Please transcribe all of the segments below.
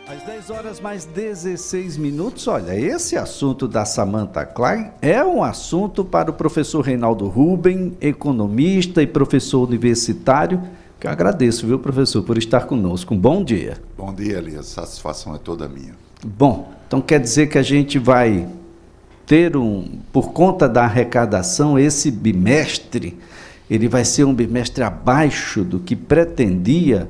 Às 10 horas mais 16 minutos, olha, esse assunto da Samantha Klein é um assunto para o professor Reinaldo Ruben, economista e professor universitário, que eu agradeço, viu, professor, por estar conosco. Um bom dia. Bom dia, Elias. A satisfação é toda minha. Bom, então quer dizer que a gente vai ter por conta da arrecadação, esse bimestre, ele vai ser um bimestre abaixo do que pretendia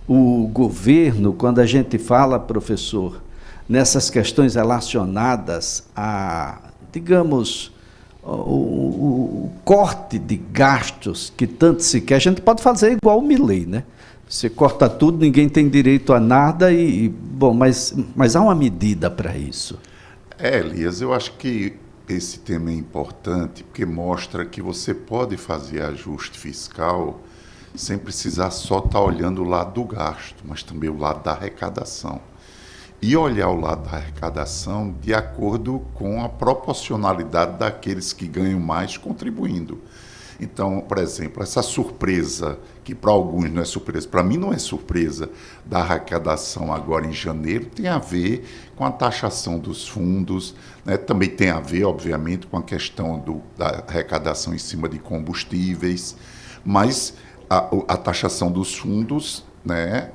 o governo, quando a gente fala, professor, nessas questões relacionadas a, digamos, o corte de gastos que tanto se quer. A gente pode fazer igual o Milei, né? Você corta tudo, ninguém tem direito a nada bom, mas há uma medida para isso. Elias, eu acho que esse tema é importante porque mostra que você pode fazer ajuste fiscal sem precisar só estar olhando o lado do gasto, mas também o lado da arrecadação. E olhar o lado da arrecadação de acordo com a proporcionalidade daqueles que ganham mais contribuindo. Então, por exemplo, essa surpresa, que para alguns não é surpresa, para mim não é surpresa, da arrecadação agora em janeiro, tem a ver com a taxação dos fundos, né? Também tem a ver, obviamente, com a questão da arrecadação em cima de combustíveis, mas a taxação dos fundos, né,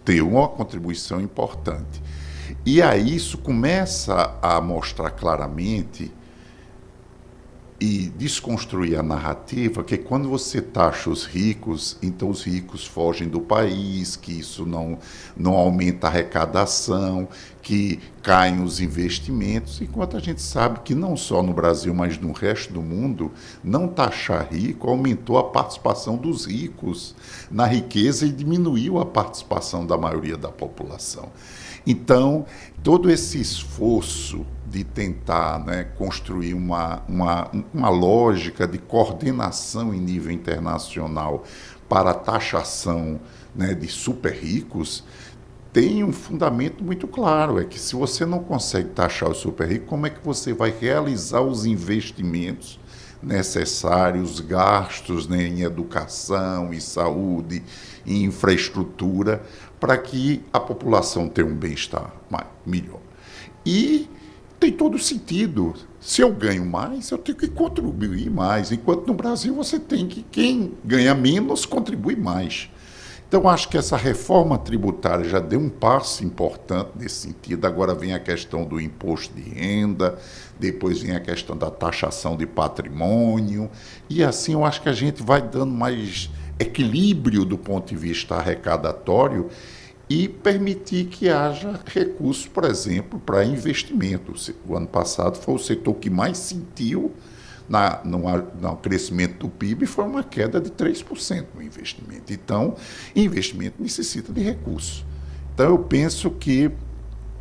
tem uma contribuição importante. E aí isso começa a mostrar claramente e desconstruir a narrativa que quando você taxa os ricos, então os ricos fogem do país, que isso não aumenta a arrecadação, que caem os investimentos, enquanto a gente sabe que não só no Brasil, mas no resto do mundo, não taxar rico aumentou a participação dos ricos na riqueza e diminuiu a participação da maioria da população. Então, todo esse esforço de tentar, né, construir uma lógica de coordenação em nível internacional para a taxação, né, de super ricos, tem um fundamento muito claro, é que se você não consegue taxar os super ricos, como é que você vai realizar os investimentos necessários, gastos, né, em educação, em saúde, em infraestrutura, para que a população tenha um bem-estar melhor. E tem todo sentido. Se eu ganho mais, eu tenho que contribuir mais, enquanto no Brasil você tem que, quem ganha menos, contribui mais. Então, acho que essa reforma tributária já deu um passo importante nesse sentido. Agora vem a questão do imposto de renda, depois vem a questão da taxação de patrimônio, e assim eu acho que a gente vai dando mais equilíbrio do ponto de vista arrecadatório e permitir que haja recursos, por exemplo, para investimento. O ano passado foi o setor que mais sentiu no crescimento do PIB, foi uma queda de 3% no investimento. Então, investimento necessita de recursos. Então, eu penso que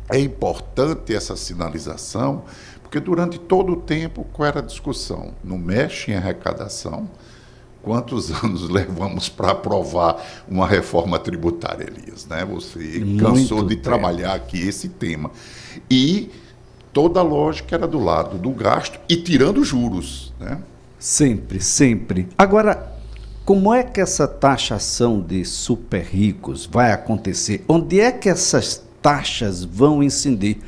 é importante essa sinalização, porque durante todo o tempo, qual era a discussão? Não mexe em arrecadação. Quantos anos levamos para aprovar uma reforma tributária, Elias? Né? Você cansou de trabalhar aqui esse tema. E toda a lógica era do lado do gasto e tirando juros, né? Sempre, sempre. Agora, como é que essa taxação de super ricos vai acontecer? Onde é que essas taxas vão incidir?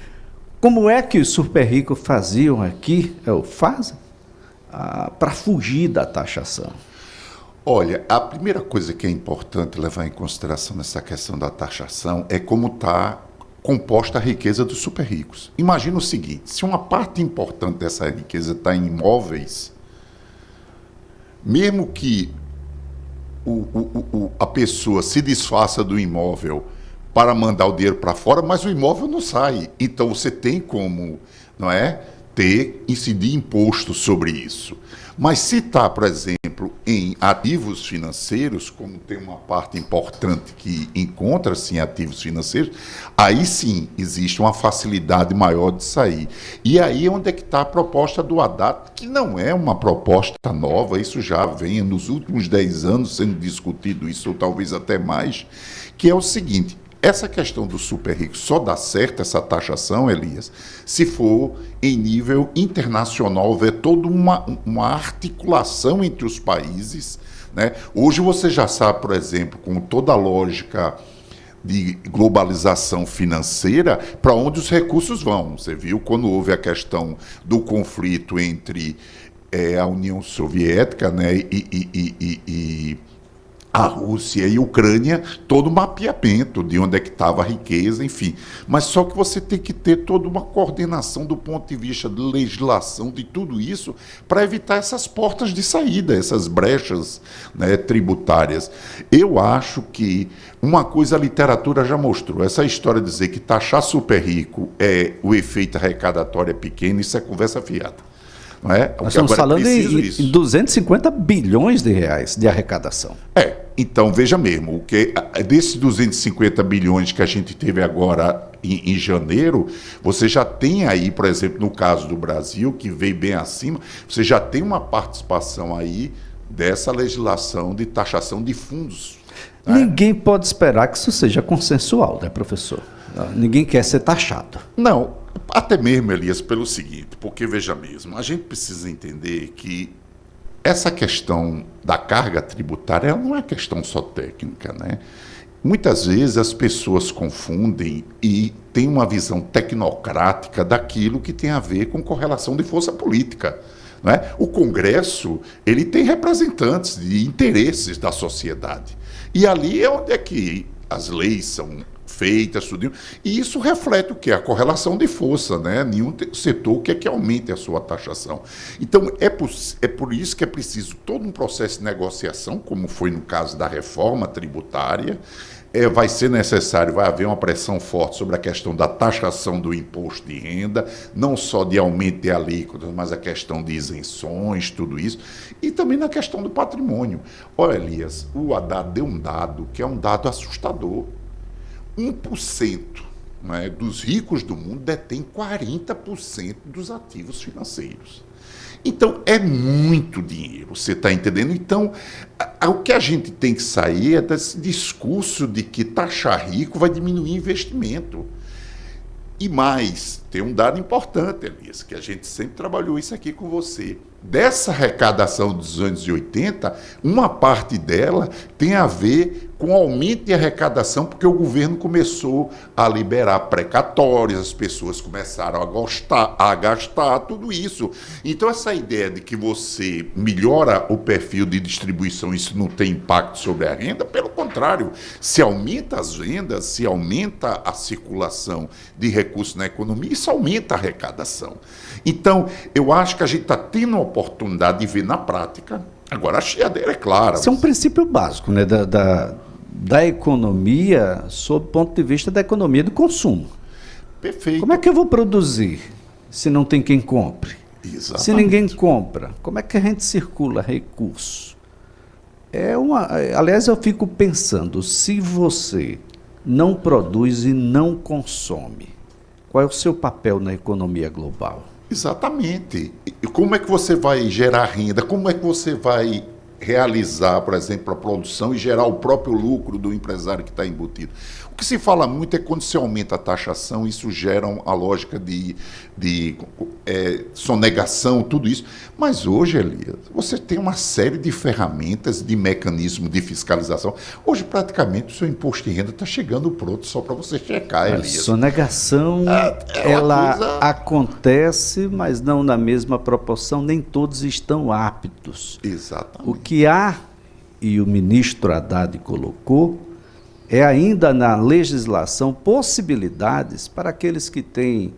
Como é que os super ricos faziam aqui, fazem, para fugir da taxação? Olha, a primeira coisa que é importante levar em consideração nessa questão da taxação é como está composta a riqueza dos super ricos. Imagina o seguinte, se uma parte importante dessa riqueza está em imóveis, mesmo que a pessoa se desfaça do imóvel para mandar o dinheiro para fora, mas o imóvel não sai. Então você tem como, não é, incidir imposto sobre isso. Mas se está, por exemplo, em ativos financeiros, como tem uma parte importante que encontra-se em ativos financeiros, aí sim existe uma facilidade maior de sair. E aí é onde é que está a proposta do Haddad, que não é uma proposta nova, isso já vem nos últimos 10 anos sendo discutido, isso ou talvez até mais, que é o seguinte: essa questão do super rico só dá certo, essa taxação, Elias, se for em nível internacional, houver toda uma articulação entre os países, né? Hoje você já sabe, por exemplo, com toda a lógica de globalização financeira, para onde os recursos vão. Você viu quando houve a questão do conflito entre a União Soviética, né, e a Rússia e a Ucrânia, todo o mapeamento de onde é que estava a riqueza, enfim. Mas só que você tem que ter toda uma coordenação do ponto de vista de legislação, de tudo isso, para evitar essas portas de saída, essas brechas, né, tributárias. Eu acho que uma coisa a literatura já mostrou, essa história de dizer que taxar super rico o efeito arrecadatório é pequeno, isso é conversa fiada. Não é? Nós estamos falando em 250 bilhões de reais de arrecadação. Então veja mesmo, desses 250 bilhões que a gente teve agora em janeiro, você já tem aí, por exemplo, no caso do Brasil, que veio bem acima, você já tem uma participação aí dessa legislação de taxação de fundos. Ninguém pode esperar que isso seja consensual, né, professor? Ninguém quer ser taxado. Não, até mesmo, Elias, pelo seguinte, porque veja mesmo, a gente precisa entender que essa questão da carga tributária ela não é questão só técnica, né? Muitas vezes as pessoas confundem e têm uma visão tecnocrática daquilo que tem a ver com correlação de força política. Né? O Congresso ele tem representantes de interesses da sociedade. E ali é onde é que as leis são feitas, tudo, e isso reflete o quê? A correlação de força, né? Nenhum setor quer que aumente a sua taxação. Então, é por isso que é preciso todo um processo de negociação, como foi no caso da reforma tributária. Vai ser necessário, vai haver uma pressão forte sobre a questão da taxação do imposto de renda, não só de aumento de alíquotas, mas a questão de isenções, tudo isso, e também na questão do patrimônio. Olha, Elias, o Haddad deu um dado que é um dado assustador. 1%, né, dos ricos do mundo detém 40% dos ativos financeiros. Então, é muito dinheiro, você está entendendo? Então, o que a gente tem que sair é desse discurso de que taxar rico vai diminuir investimento. E mais, tem um dado importante, Elias, que a gente sempre trabalhou isso aqui com você. Dessa arrecadação dos anos 80, uma parte dela tem a ver com aumento de arrecadação, porque o governo começou a liberar precatórios, as pessoas começaram a gastar tudo isso. Então, essa ideia de que você melhora o perfil de distribuição, isso não tem impacto sobre a renda, pelo contrário, se aumenta as vendas, se aumenta a circulação de recursos na economia, isso aumenta a arrecadação. Então, eu acho que a gente está tendo a oportunidade de ver na prática. Agora, a chiadeira é clara. Isso é um princípio básico, né, da economia, sob o ponto de vista da economia do consumo. Perfeito. Como é que eu vou produzir se não tem quem compre? Exatamente. Se ninguém compra, como é que a gente circula recurso? Aliás, eu fico pensando, se você não produz e não consome, qual é o seu papel na economia global? Exatamente. E como é que você vai gerar renda? Como é que você vai realizar, por exemplo, a produção e gerar o próprio lucro do empresário que está embutido? O que se fala muito é que quando se aumenta a taxação, isso gera a lógica de sonegação, tudo isso. Mas hoje, Elias, você tem uma série de ferramentas, de mecanismos de fiscalização. Hoje, praticamente, o seu imposto de renda está chegando pronto só para você checar, Elias. A sonegação, ela acontece, mas não na mesma proporção, nem todos estão aptos. Exatamente. O que há, e o ministro Haddad colocou, é ainda na legislação possibilidades para aqueles que têm,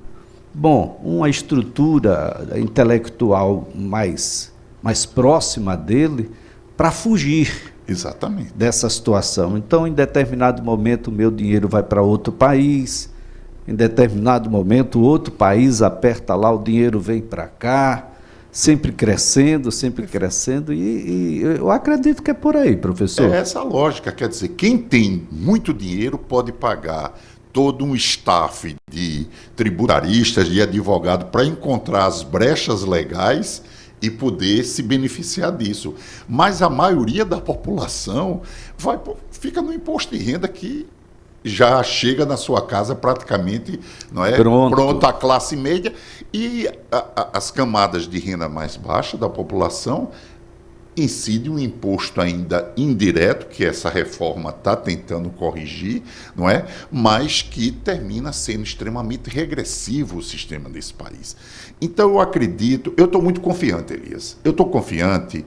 uma estrutura intelectual mais próxima dele, para fugir. Exatamente. Dessa situação. Então, em determinado momento, o meu dinheiro vai para outro país, em determinado momento, outro país aperta lá, o dinheiro vem para cá, sempre crescendo, e eu acredito que é por aí, professor. É essa a lógica, quer dizer, quem tem muito dinheiro pode pagar todo um staff de tributaristas, de advogado, para encontrar as brechas legais e poder se beneficiar disso. Mas a maioria da população fica no imposto de renda que já chega na sua casa praticamente, não é? Pronto a classe média, e as camadas de renda mais baixa da população incide um imposto ainda indireto, que essa reforma está tentando corrigir, não é? Mas que termina sendo extremamente regressivo o sistema desse país. Então, eu acredito, eu estou muito confiante, Elias. Eu estou confiante,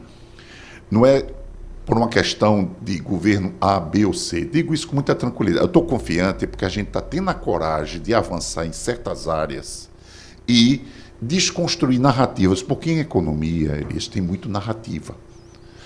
não é por uma questão de governo A, B ou C. Digo isso com muita tranquilidade. Eu estou confiante porque a gente está tendo a coragem de avançar em certas áreas e desconstruir narrativas, porque em economia, Elias, tem muito narrativa.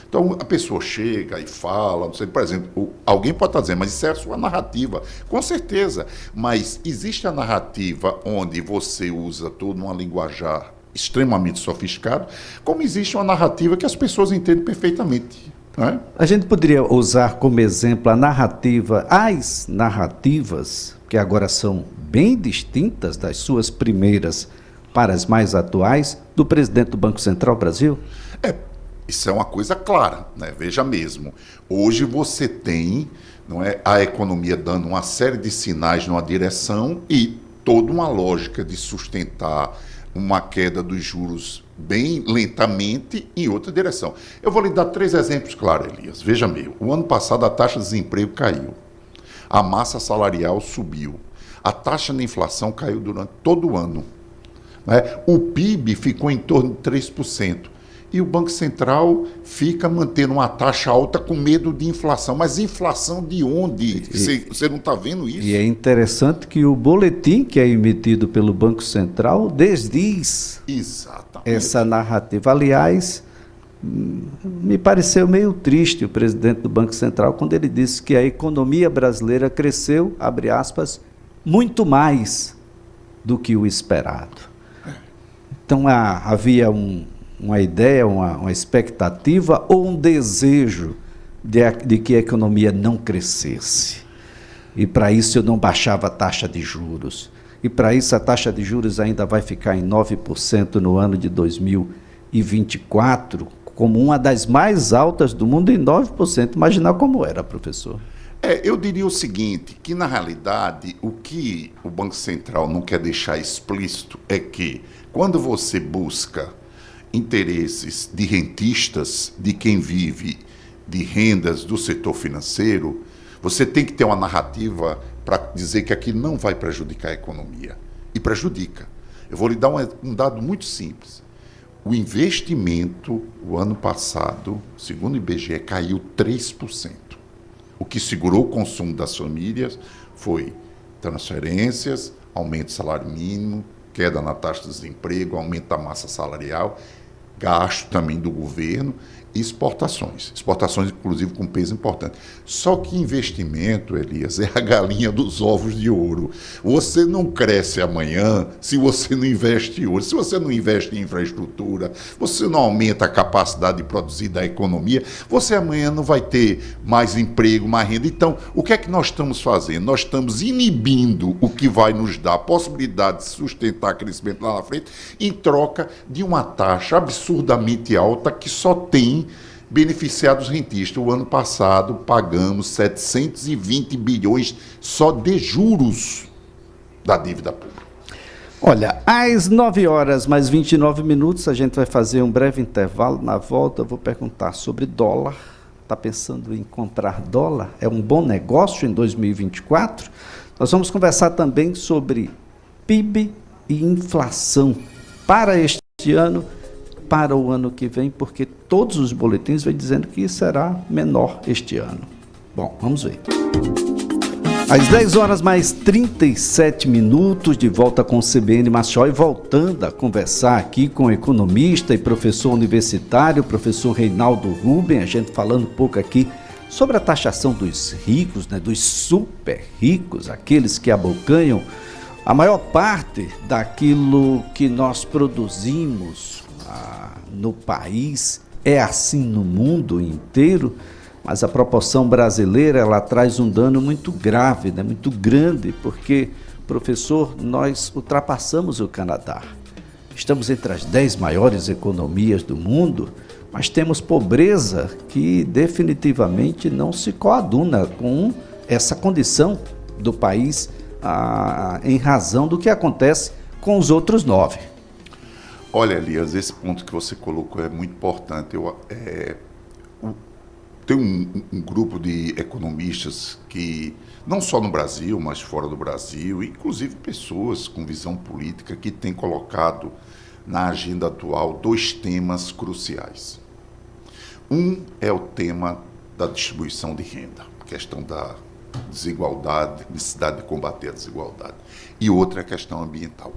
Então, a pessoa chega e fala, não sei, por exemplo, alguém pode estar dizendo, mas isso é a sua narrativa. Com certeza, mas existe a narrativa onde você usa todo um linguajar extremamente sofisticado, como existe uma narrativa que as pessoas entendem perfeitamente. Não é? A gente poderia usar como exemplo a narrativa, as narrativas, que agora são bem distintas das suas primeiras para as mais atuais, do presidente do Banco Central Brasil? Isso é uma coisa clara, né? Veja mesmo, hoje você tem, não é, a economia dando uma série de sinais numa direção e toda uma lógica de sustentar uma queda dos juros bem lentamente em outra direção. Eu vou lhe dar 3 exemplos claros, Elias. Veja mesmo, o ano passado a taxa de desemprego caiu, a massa salarial subiu, a taxa de inflação caiu durante todo o ano, né? O PIB ficou em torno de 3%. E o Banco Central fica mantendo uma taxa alta com medo de inflação. Mas inflação de onde? Você não está vendo isso? E é interessante que o boletim que é emitido pelo Banco Central desdiz essa narrativa. Aliás, me pareceu meio triste o presidente do Banco Central quando ele disse que a economia brasileira cresceu, abre aspas, muito mais do que o esperado. Então havia uma ideia, uma expectativa ou um desejo de que a economia não crescesse. E para isso eu não baixava a taxa de juros. E para isso a taxa de juros ainda vai ficar em 9% no ano de 2024, como uma das mais altas do mundo, em 9%. Imaginar como era, professor. Eu diria o seguinte, que na realidade o que o Banco Central não quer deixar explícito é que quando você busca interesses de rentistas, de quem vive de rendas do setor financeiro, você tem que ter uma narrativa para dizer que aquilo não vai prejudicar a economia. E prejudica. Eu vou lhe dar um dado muito simples. O investimento, o ano passado, segundo o IBGE, caiu 3%. O que segurou o consumo das famílias foi transferências, aumento do salário mínimo, queda na taxa de desemprego, aumento da massa salarial, gasto também do governo e exportações. Exportações, inclusive, com peso importante. Só que investimento, Elias, é a galinha dos ovos de ouro. Você não cresce amanhã se você não investe hoje. Se você não investe em infraestrutura, você não aumenta a capacidade de produzir da economia, você amanhã não vai ter mais emprego, mais renda. Então, o que é que nós estamos fazendo? Nós estamos inibindo o que vai nos dar a possibilidade de sustentar crescimento lá na frente em troca de uma taxa absurdamente alta que só tem beneficiados rentistas. O ano passado pagamos 720 bilhões só de juros da dívida pública. Olha, às 9 horas mais 29 minutos, a gente vai fazer um breve intervalo. Na volta eu vou perguntar sobre dólar. Está pensando em comprar dólar? É um bom negócio em 2024? Nós vamos conversar também sobre PIB e inflação para este ano, para o ano que vem, porque todos os boletins vêm dizendo que será menor este ano. Bom, vamos ver. Às 10 horas mais 37 minutos, de volta com o CBN Maceió e voltando a conversar aqui com o economista e professor universitário, professor Reinaldo Ruben, a gente falando um pouco aqui sobre a taxação dos ricos, né, dos super ricos, aqueles que abocanham a maior parte daquilo que nós produzimos no país. É assim no mundo inteiro, mas a proporção brasileira, ela traz um dano muito grave, né? Muito grande, porque, professor, nós ultrapassamos o Canadá. Estamos entre as 10 maiores economias do mundo, mas temos pobreza que definitivamente não se coaduna com essa condição do país em razão do que acontece com os outros 9. Olha, Elias, esse ponto que você colocou é muito importante. tem um grupo de economistas que, não só no Brasil, mas fora do Brasil, inclusive pessoas com visão política, que têm colocado na agenda atual 2 temas cruciais. Um é o tema da distribuição de renda, questão da desigualdade, necessidade de combater a desigualdade. E outra é a questão ambiental,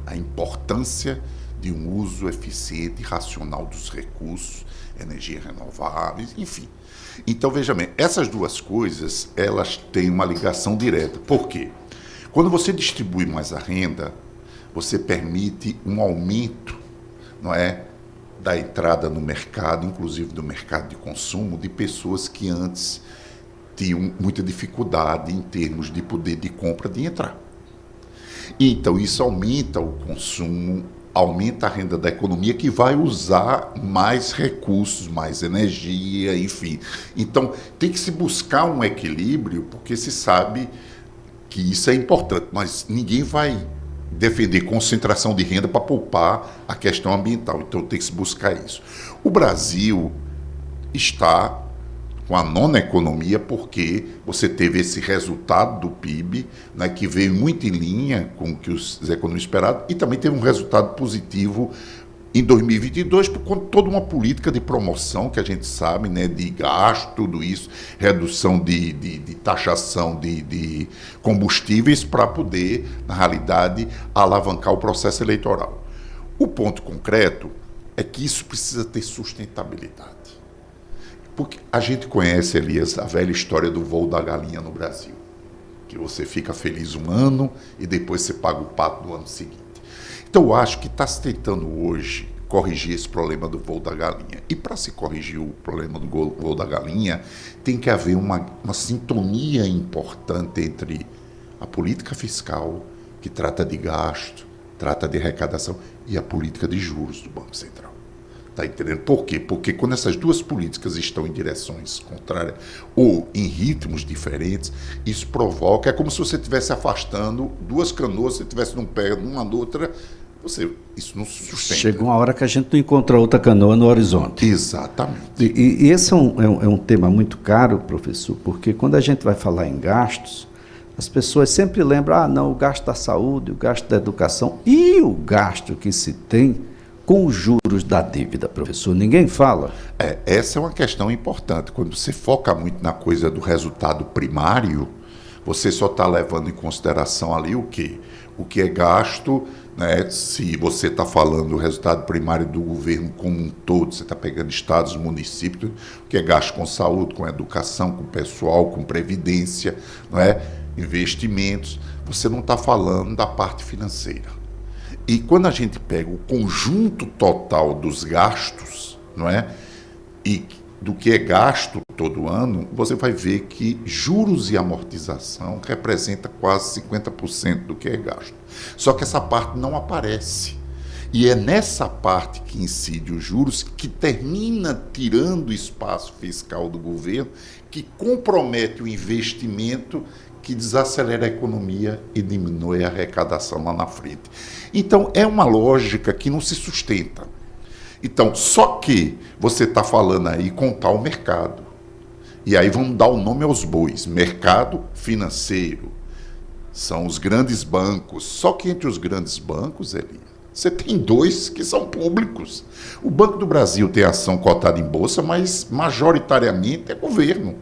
a importância de um uso eficiente e racional dos recursos, energia renováveis, enfim. Então, veja bem, essas 2 coisas, elas têm uma ligação direta. Por quê? Quando você distribui mais a renda, você permite um aumento, não é, da entrada no mercado, inclusive do mercado de consumo, de pessoas que antes tinham muita dificuldade em termos de poder de compra de entrar. Então, isso aumenta o consumo, aumenta a renda da economia, que vai usar mais recursos, mais energia, enfim. Então, tem que se buscar um equilíbrio, porque se sabe que isso é importante, mas ninguém vai defender concentração de renda para poupar a questão ambiental. Então, tem que se buscar isso. O Brasil está com a 9ª economia, porque você teve esse resultado do PIB, né, que veio muito em linha com o que os economistas esperavam, e também teve um resultado positivo em 2022, por conta de toda uma política de promoção que a gente sabe, né, de gasto, tudo isso, redução de taxação de combustíveis, para poder, na realidade, alavancar o processo eleitoral. O ponto concreto é que isso precisa ter sustentabilidade. Porque a gente conhece, Elias, a velha história do voo da galinha no Brasil, que você fica feliz um ano e depois você paga o pato no ano seguinte. Então, eu acho que está se tentando hoje corrigir esse problema do voo da galinha. E para se corrigir o problema do voo da galinha, tem que haver uma sintonia importante entre a política fiscal, que trata de gasto, trata de arrecadação, e a política de juros do Banco Central. Está entendendo? Por quê? Porque quando essas 2 políticas estão em direções contrárias ou em ritmos diferentes, isso provoca, é como se você estivesse afastando 2 canoas, se estivesse num pé, numa outra, isso não se sustenta. Chega uma hora que a gente não encontra outra canoa no horizonte. Exatamente. E esse é um tema muito caro, professor, porque quando a gente vai falar em gastos, as pessoas sempre lembram, não, o gasto da saúde, o gasto da educação e o gasto que se tem com os juros da dívida, professor, ninguém fala. Essa é uma questão importante. Quando você foca muito na coisa do resultado primário, você só está levando em consideração ali o quê? O que é gasto, né? Se você está falando do resultado primário do governo como um todo, você está pegando estados, municípios, o que é gasto com saúde, com educação, com pessoal, com previdência, não é? Investimentos, você não está falando da parte financeira. E quando a gente pega o conjunto total dos gastos, não é? E do que é gasto todo ano, você vai ver que juros e amortização representa quase 50% do que é gasto. Só que essa parte não aparece. E é nessa parte que incide os juros, que termina tirando o espaço fiscal do governo, que compromete o investimento, que desacelera a economia e diminui a arrecadação lá na frente. Então, é uma lógica que não se sustenta. Então, só que você está falando aí contar o mercado. E aí vamos dar o nome aos bois. Mercado financeiro. São os grandes bancos. Só que entre os grandes bancos, Eli, você tem 2 que são públicos. O Banco do Brasil tem ação cotada em bolsa, mas majoritariamente é governo.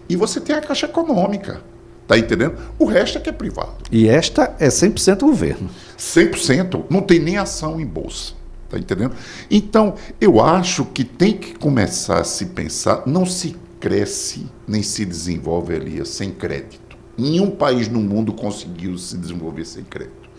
E você tem a Caixa Econômica. Está entendendo? O resto é que é privado. E esta é 100% governo. 100%. Não tem nem ação em bolsa. Está entendendo? Então, eu acho que tem que começar a se pensar, não se cresce nem se desenvolve, Elias, sem crédito. Nenhum país no mundo conseguiu se desenvolver sem crédito.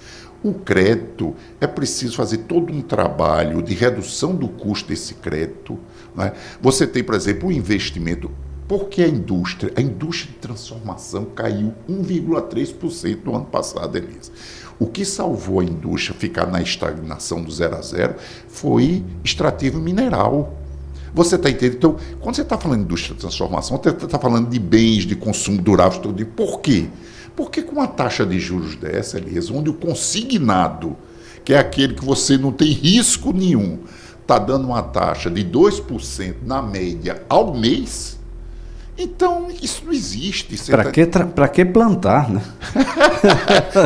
O crédito, é preciso fazer todo um trabalho de redução do custo desse crédito, né? Você tem, por exemplo, o investimento. Porque a indústria de transformação caiu 1,3% no ano passado, Elias. O que salvou a indústria ficar na estagnação do 0 a 0 foi extrativo mineral. Você está entendendo? Então, quando você está falando de indústria de transformação, você está falando de bens de consumo durável, tudo. Por quê? Porque com uma taxa de juros dessa, Elias, onde o consignado, que é aquele que você não tem risco nenhum, está dando uma taxa de 2% na média ao mês, então isso não existe. Para que plantar, né?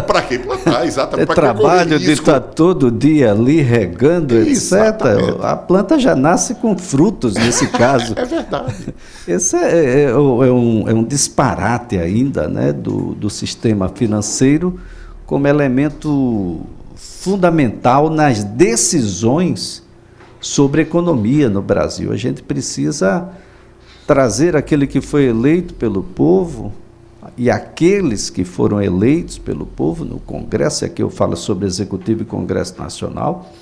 Para que plantar, exatamente. É trabalho de estar todo dia ali regando, exatamente. etc. A planta já nasce com frutos nesse caso. É verdade. Esse é um disparate ainda, né, do sistema financeiro como elemento fundamental nas decisões sobre economia no Brasil. A gente precisa trazer aquele que foi eleito pelo povo e aqueles que foram eleitos pelo povo no Congresso, aqui eu falo sobre Executivo e Congresso Nacional,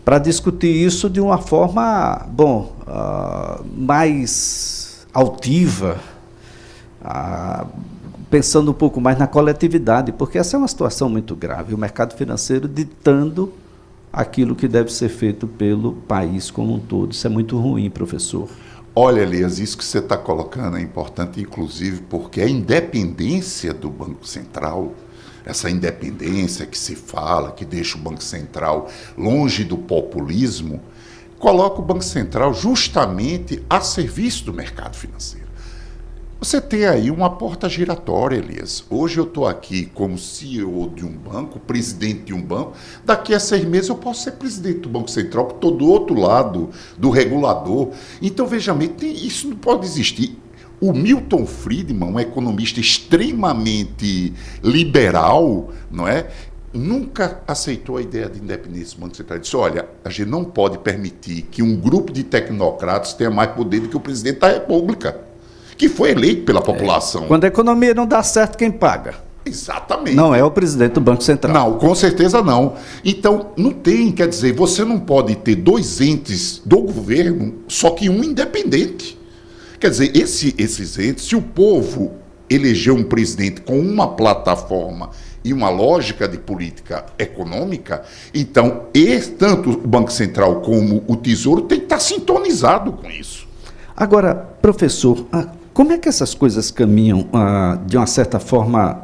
para discutir isso de uma forma, mais altiva, pensando um pouco mais na coletividade, porque essa é uma situação muito grave, o mercado financeiro ditando aquilo que deve ser feito pelo país como um todo. Isso é muito ruim, professor. Olha, Elias, isso que você está colocando é importante, inclusive, porque a independência do Banco Central, essa independência que se fala, que deixa o Banco Central longe do populismo, coloca o Banco Central justamente a serviço do mercado financeiro. Você tem aí uma porta giratória, Elias. Hoje eu estou aqui como CEO de um banco, presidente de um banco. Daqui a 6 meses eu posso ser presidente do Banco Central, porque estou do outro lado do regulador. Então, veja bem, isso não pode existir. O Milton Friedman, um economista extremamente liberal, não é? Nunca aceitou a ideia de independência do Banco Central. Ele disse, olha, a gente não pode permitir que um grupo de tecnocratas tenha mais poder do que o presidente da República, que foi eleito pela população. Quando a economia não dá certo, quem paga? Exatamente. Não é o presidente do Banco Central. Não, com certeza não. Então, não tem, quer dizer, você não pode ter 2 entes do governo, só que um independente. Quer dizer, esses entes, se o povo elegeu um presidente com uma plataforma e uma lógica de política econômica, então, tanto o Banco Central como o Tesouro tem que estar sintonizado com isso. Agora, professor, como é que essas coisas caminham, de uma certa forma,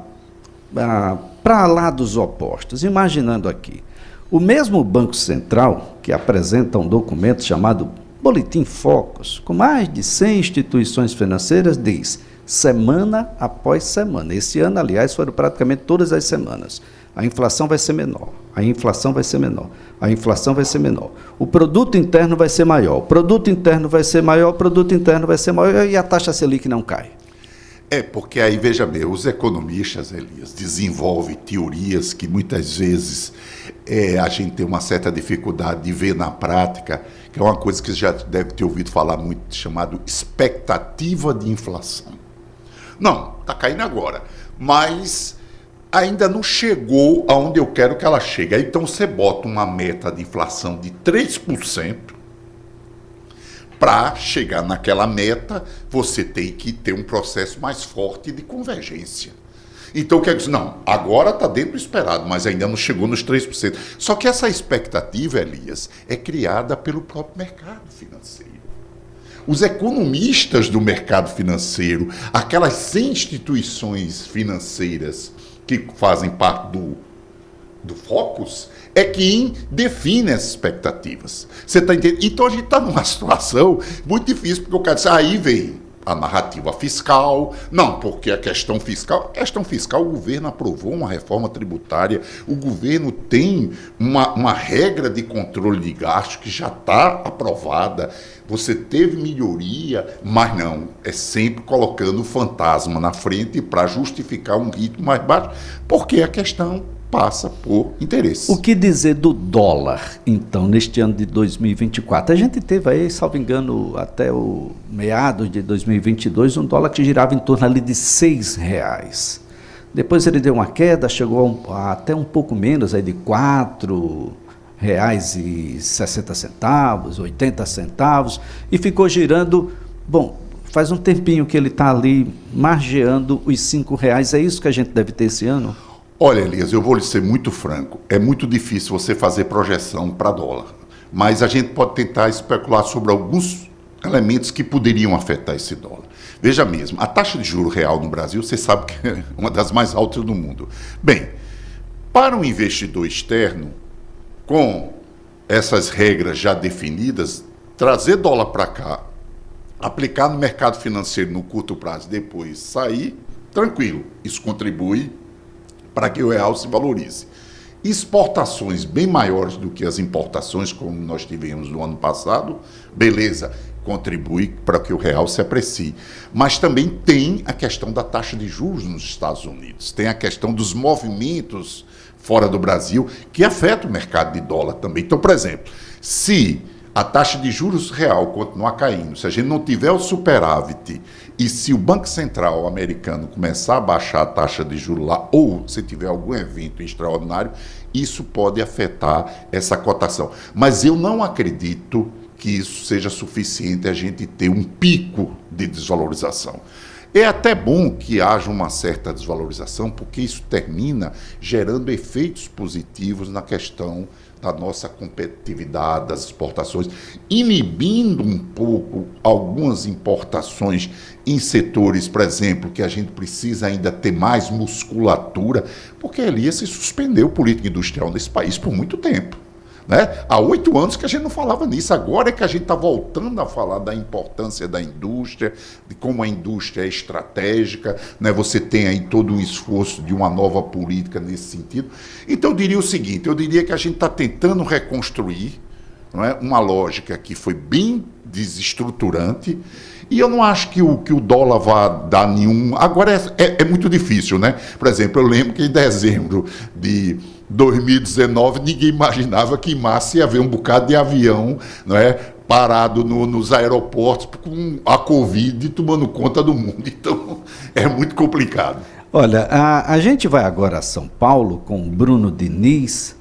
para lados opostos? Imaginando aqui, o mesmo Banco Central, que apresenta um documento chamado Boletim Focus, com mais de 100 instituições financeiras, diz, semana após semana. Esse ano, aliás, foram praticamente todas as semanas. A inflação vai ser menor, a inflação vai ser menor, a inflação vai ser menor. O produto interno vai ser maior, o produto interno vai ser maior, o produto interno vai ser maior e a taxa Selic não cai. Porque aí, veja bem, os economistas, Elias, desenvolvem teorias que muitas vezes a gente tem uma certa dificuldade de ver na prática, que é uma coisa que você já deve ter ouvido falar muito, chamado expectativa de inflação. Não, está caindo agora, mas ainda não chegou aonde eu quero que ela chegue. Então você bota uma meta de inflação de 3%. Para chegar naquela meta, você tem que ter um processo mais forte de convergência. Então, quer dizer, não, agora está dentro do esperado, mas ainda não chegou nos 3%. Só que essa expectativa, Elias, é criada pelo próprio mercado financeiro. Os economistas do mercado financeiro, aquelas 100 instituições financeiras que fazem parte do Focus, é quem define as expectativas. Você está entendendo? Então a gente está numa situação muito difícil, porque o cara diz, aí vem a narrativa fiscal. Não, porque a questão fiscal, o governo aprovou uma reforma tributária, o governo tem uma regra de controle de gasto que já está aprovada, você teve melhoria, mas não, é sempre colocando o fantasma na frente para justificar um ritmo mais baixo, porque a questão passa por interesse. O que dizer do dólar, então, neste ano de 2024? A gente teve aí, salvo engano, até o meados de 2022, um dólar que girava em torno ali de R$6. Depois ele deu uma queda, chegou até um pouco menos, aí de R$4,60, 80 centavos, e ficou girando, faz um tempinho que ele está ali margeando os R$5. É isso que a gente deve ter esse ano? Olha, Elias, eu vou lhe ser muito franco, é muito difícil você fazer projeção para dólar, mas a gente pode tentar especular sobre alguns elementos que poderiam afetar esse dólar. Veja mesmo, a taxa de juro real no Brasil, você sabe que é uma das mais altas do mundo. Bem, para um investidor externo, com essas regras já definidas, trazer dólar para cá, aplicar no mercado financeiro no curto prazo e depois sair, tranquilo. Isso contribui para que o real se valorize. Exportações bem maiores do que as importações, como nós tivemos no ano passado, beleza, contribui para que o real se aprecie. Mas também tem a questão da taxa de juros nos Estados Unidos, tem a questão dos movimentos fora do Brasil, que afeta o mercado de dólar também. Então, por exemplo, se a taxa de juros real continuar caindo, se a gente não tiver o superávit e se o Banco Central americano começar a baixar a taxa de juros lá, ou se tiver algum evento extraordinário, isso pode afetar essa cotação. Mas eu não acredito que isso seja suficiente a gente ter um pico de desvalorização. É até bom que haja uma certa desvalorização, porque isso termina gerando efeitos positivos na questão da nossa competitividade, das exportações, inibindo um pouco algumas importações em setores, por exemplo, que a gente precisa ainda ter mais musculatura, porque ali se suspendeu política industrial nesse país por muito tempo. Né? Há 8 anos que a gente não falava nisso, agora é que a gente está voltando a falar da importância da indústria, de como a indústria é estratégica, né? Você tem aí todo um esforço de uma nova política nesse sentido. Então eu diria o seguinte, eu diria que a gente está tentando reconstruir, não é, uma lógica que foi bem desestruturante, e eu não acho que o dólar vá dar nenhum... Agora é muito difícil, né? Por exemplo, eu lembro que em dezembro de 2019 ninguém imaginava que em março ia haver um bocado de avião, não é, parado nos aeroportos com a Covid tomando conta do mundo. Então, é muito complicado. Olha, a gente vai agora a São Paulo com o Bruno Diniz,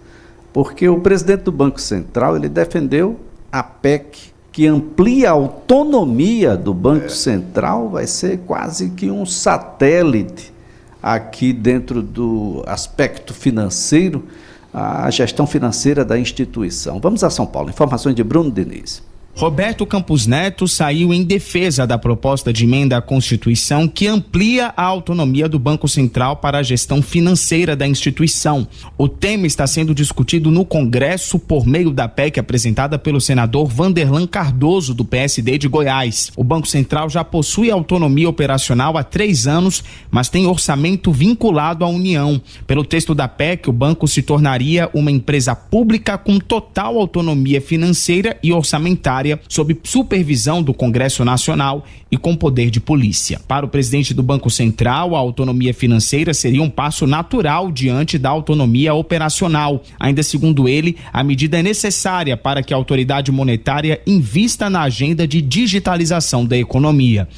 porque o presidente do Banco Central, ele defendeu a PEC, que amplia a autonomia do Banco Central, vai ser quase que um satélite aqui dentro do aspecto financeiro, a gestão financeira da instituição. Vamos a São Paulo, informações de Bruno Diniz. Roberto Campos Neto saiu em defesa da proposta de emenda à Constituição que amplia a autonomia do Banco Central para a gestão financeira da instituição. O tema está sendo discutido no Congresso por meio da PEC apresentada pelo senador Vanderlan Cardoso, do PSD de Goiás. O Banco Central já possui autonomia operacional há 3 anos, mas tem orçamento vinculado à União. Pelo texto da PEC, o banco se tornaria uma empresa pública com total autonomia financeira e orçamentária, sob supervisão do Congresso Nacional e com poder de polícia. Para o presidente do Banco Central, a autonomia financeira seria um passo natural diante da autonomia operacional. Ainda segundo ele, a medida é necessária para que a autoridade monetária invista na agenda de digitalização da economia.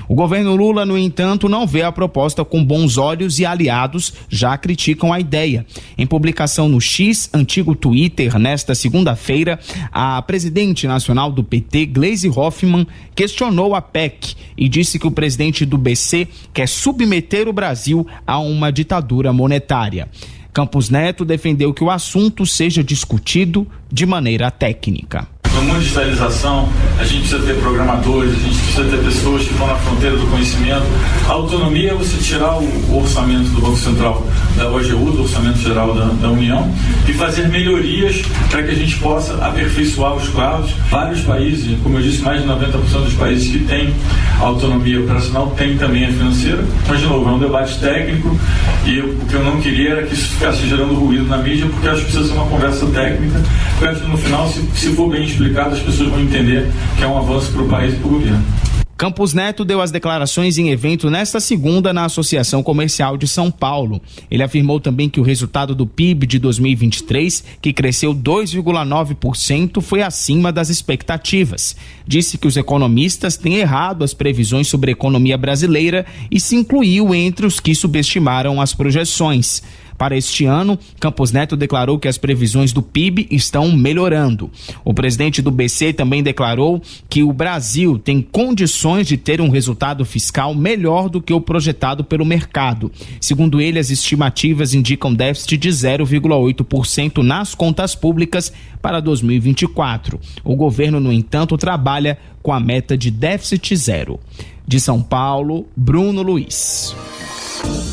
O governo Lula, no entanto, não vê a proposta com bons olhos e aliados já criticam a ideia. Em publicação no X, antigo Twitter, nesta segunda-feira, a presidente nacional do PT, Gleisi Hoffmann, questionou a PEC e disse que o presidente do BC quer submeter o Brasil a uma ditadura monetária. Campos Neto defendeu que o assunto seja discutido de maneira técnica. No mundo de digitalização, a gente precisa ter programadores, a gente precisa ter pessoas que estão na fronteira do conhecimento. A autonomia é você tirar o orçamento do Banco Central, da OGU, do Orçamento Geral da União, e fazer melhorias para que a gente possa aperfeiçoar os quadros. Vários países, como eu disse, mais de 90% dos países que têm autonomia operacional têm também a financeira. Mas, de novo, é um debate técnico e o que eu não queria era que isso ficasse gerando ruído na mídia, porque eu acho que precisa ser uma conversa técnica. Eu acho que no final, se for bem explicado, as pessoas vão entender que é um avanço para o país e para o governo. Campos Neto deu as declarações em evento nesta segunda na Associação Comercial de São Paulo. Ele afirmou também que o resultado do PIB de 2023, que cresceu 2,9%, foi acima das expectativas. Disse que os economistas têm errado as previsões sobre a economia brasileira e se incluiu entre os que subestimaram as projeções. Para este ano, Campos Neto declarou que as previsões do PIB estão melhorando. O presidente do BC também declarou que o Brasil tem condições de ter um resultado fiscal melhor do que o projetado pelo mercado. Segundo ele, as estimativas indicam déficit de 0,8% nas contas públicas para 2024. O governo, no entanto, trabalha com a meta de déficit zero. De São Paulo, Bruno Luiz.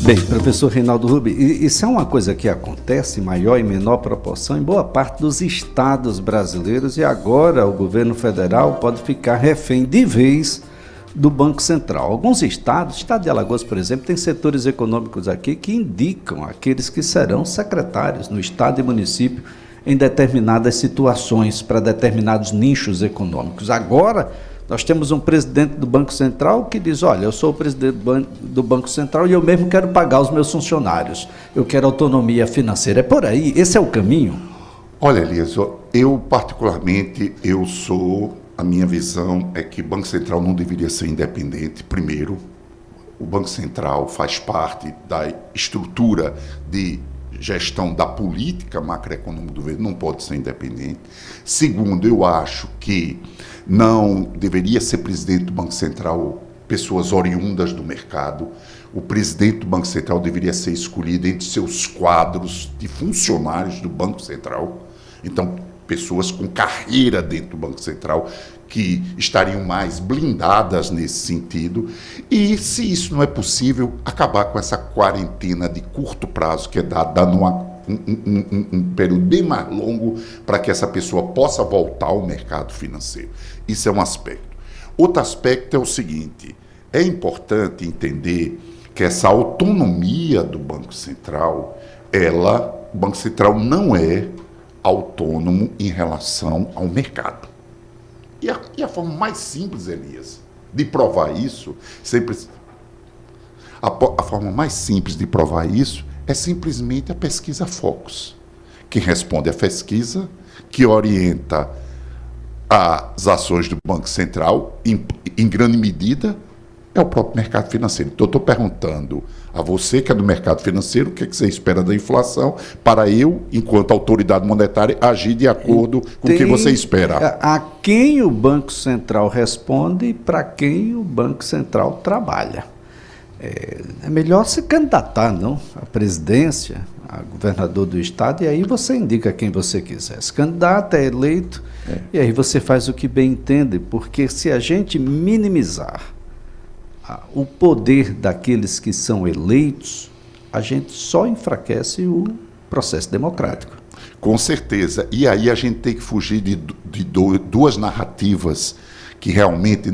Bem, professor Reinaldo Rubi, isso é uma coisa que acontece em maior e menor proporção em boa parte dos estados brasileiros, e agora o governo federal pode ficar refém de vez do Banco Central. Alguns estados, o estado de Alagoas, por exemplo, tem setores econômicos aqui que indicam aqueles que serão secretários no estado e município em determinadas situações, para determinados nichos econômicos. Agora, nós temos um presidente do Banco Central que diz, olha, eu sou o presidente do Banco Central e eu mesmo quero pagar os meus funcionários. Eu quero autonomia financeira. É por aí? Esse é o caminho? Olha, Elias, eu particularmente, a minha visão é que o Banco Central não deveria ser independente. Primeiro, o Banco Central faz parte da estrutura de gestão da política macroeconômica do governo, não pode ser independente. Segundo, eu acho que não deveria ser presidente do Banco Central pessoas oriundas do mercado. O presidente do Banco Central deveria ser escolhido entre seus quadros de funcionários do Banco Central. Então, pessoas com carreira dentro do Banco Central que estariam mais blindadas nesse sentido. E, se isso não é possível, acabar com essa quarentena de curto prazo que é dando um período bem mais longo para que essa pessoa possa voltar ao mercado financeiro. Isso é um aspecto. Outro aspecto é o seguinte, é importante entender que essa autonomia do Banco Central, o Banco Central não é autônomo em relação ao mercado. E a forma mais simples, Elias, de provar isso, a forma mais simples de provar isso é simplesmente a pesquisa Focus. Quem responde à pesquisa, que orienta as ações do Banco Central, em grande medida, é o próprio mercado financeiro. Então, eu estou perguntando a você, que é do mercado financeiro, o que você espera da inflação, para eu, enquanto autoridade monetária, agir de acordo com o que você espera. A quem o Banco Central responde e para quem o Banco Central trabalha. É melhor se candidatar, não? A presidência, a governador do estado, e aí você indica quem você quiser. Se candidata, é eleito, e aí você faz o que bem entende, porque se a gente minimizar o poder daqueles que são eleitos, a gente só enfraquece o processo democrático. Com certeza. E aí a gente tem que fugir de duas narrativas que realmente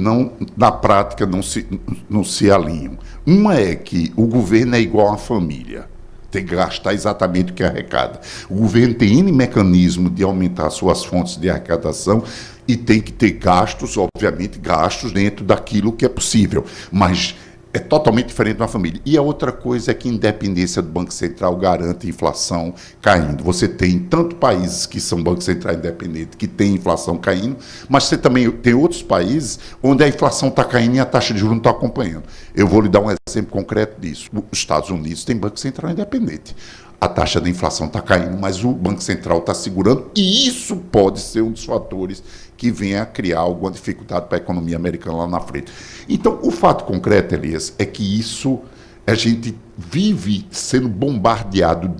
na prática não se alinham. Uma é que o governo é igual à família, tem que gastar exatamente o que arrecada. O governo tem N mecanismo de aumentar suas fontes de arrecadação e tem que ter gastos, obviamente, gastos dentro daquilo que é possível, mas é totalmente diferente de uma família. E a outra coisa é que a independência do Banco Central garante a inflação caindo. Você tem tanto países que são Banco Central independente, que tem inflação caindo, mas você também tem outros países onde a inflação está caindo e a taxa de juros não está acompanhando. Eu vou lhe dar um exemplo concreto disso. Os Estados Unidos tem Banco Central independente. A taxa da inflação está caindo, mas o Banco Central está segurando, e isso pode ser um dos fatores que venha a criar alguma dificuldade para a economia americana lá na frente. Então, o fato concreto, Elias, é que isso, a gente vive sendo bombardeado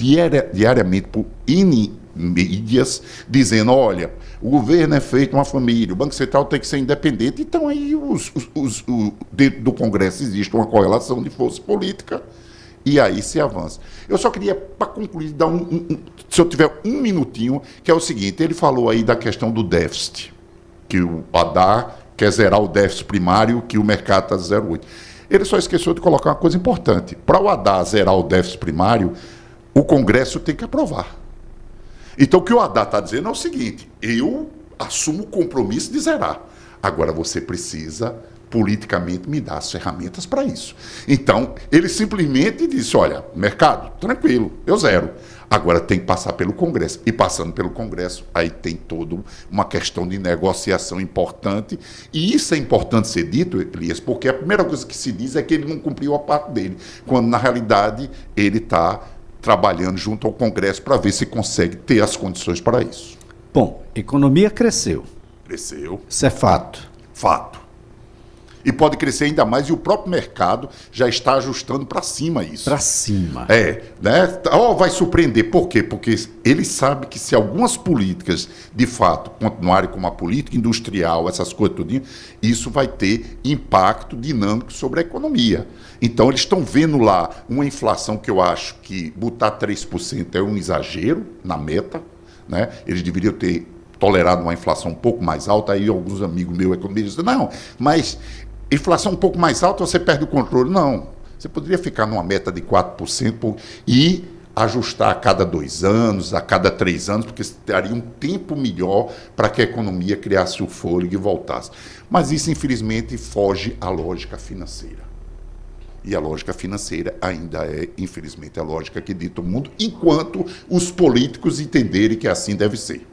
diariamente por N mídias, dizendo, olha, o governo é feito uma família, o Banco Central tem que ser independente. Então, aí, dentro do Congresso existe uma correlação de força política, e aí se avança. Eu só queria, para concluir, dar se eu tiver um minutinho, que é o seguinte, ele falou aí da questão do déficit, que o Haddad quer zerar o déficit primário, que o mercado está 0,8. Ele só esqueceu de colocar uma coisa importante. Para o Haddad zerar o déficit primário, o Congresso tem que aprovar. Então, o que o Haddad está dizendo é o seguinte, eu assumo o compromisso de zerar. Agora, você precisa politicamente me dar as ferramentas para isso. Então, ele simplesmente disse, olha, mercado, tranquilo, eu zero. Agora tem que passar pelo Congresso. E passando pelo Congresso, aí tem toda uma questão de negociação importante. E isso é importante ser dito, Elias, porque a primeira coisa que se diz é que ele não cumpriu a parte dele, quando, na realidade, ele está trabalhando junto ao Congresso para ver se consegue ter as condições para isso. Bom, economia cresceu. Cresceu. Isso é fato. Fato. E pode crescer ainda mais, e o próprio mercado já está ajustando para cima isso. Para cima. Né? Vai surpreender. Por quê? Porque ele sabe que se algumas políticas, de fato, continuarem como a política industrial, essas coisas tudinho, isso vai ter impacto dinâmico sobre a economia. Então, eles estão vendo lá uma inflação que eu acho que botar 3% é um exagero na meta, né? Eles deveriam ter tolerado uma inflação um pouco mais alta. Aí alguns amigos meus economistas dizem, não, mas inflação um pouco mais alta, você perde o controle. Não, você poderia ficar numa meta de 4% e ajustar a cada 2 anos, a cada 3 anos, porque daria um tempo melhor para que a economia criasse o fôlego e voltasse. Mas isso, infelizmente, foge à lógica financeira. E a lógica financeira ainda é, infelizmente, a lógica que dita o mundo, enquanto os políticos entenderem que assim deve ser.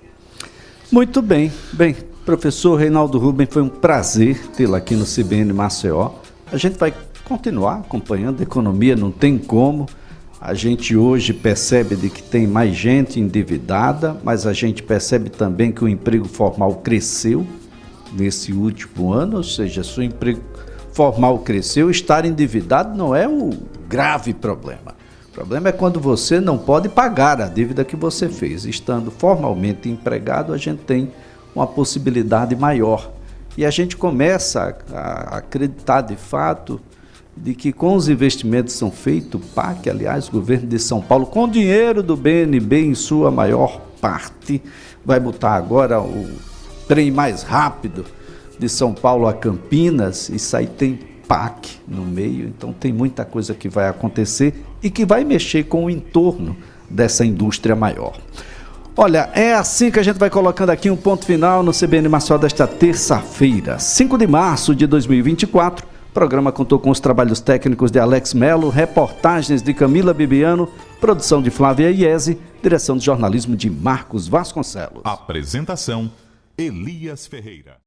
Muito bem. Bem, professor Reinaldo Rubem, foi um prazer tê-lo aqui no CBN Maceió. A gente vai continuar acompanhando a economia, não tem como. A gente hoje percebe de que tem mais gente endividada, mas a gente percebe também que o emprego formal cresceu nesse último ano, ou seja, se o emprego formal cresceu, estar endividado não é o grave problema. O problema é quando você não pode pagar a dívida que você fez. Estando formalmente empregado, a gente tem uma possibilidade maior. E a gente começa a acreditar de fato de que com os investimentos que são feitos, o PAC, aliás, o governo de São Paulo, com o dinheiro do BNB em sua maior parte, vai botar agora o trem mais rápido de São Paulo a Campinas, isso aí tem PAC no meio, então tem muita coisa que vai acontecer e que vai mexer com o entorno dessa indústria maior. Olha, é assim que a gente vai colocando aqui um ponto final no CBN Maceió desta terça-feira, 5 de março de 2024. O programa contou com os trabalhos técnicos de Alex Melo, reportagens de Camila Bibiano, produção de Flávia Iese, direção de jornalismo de Marcos Vasconcelos. Apresentação, Elias Ferreira.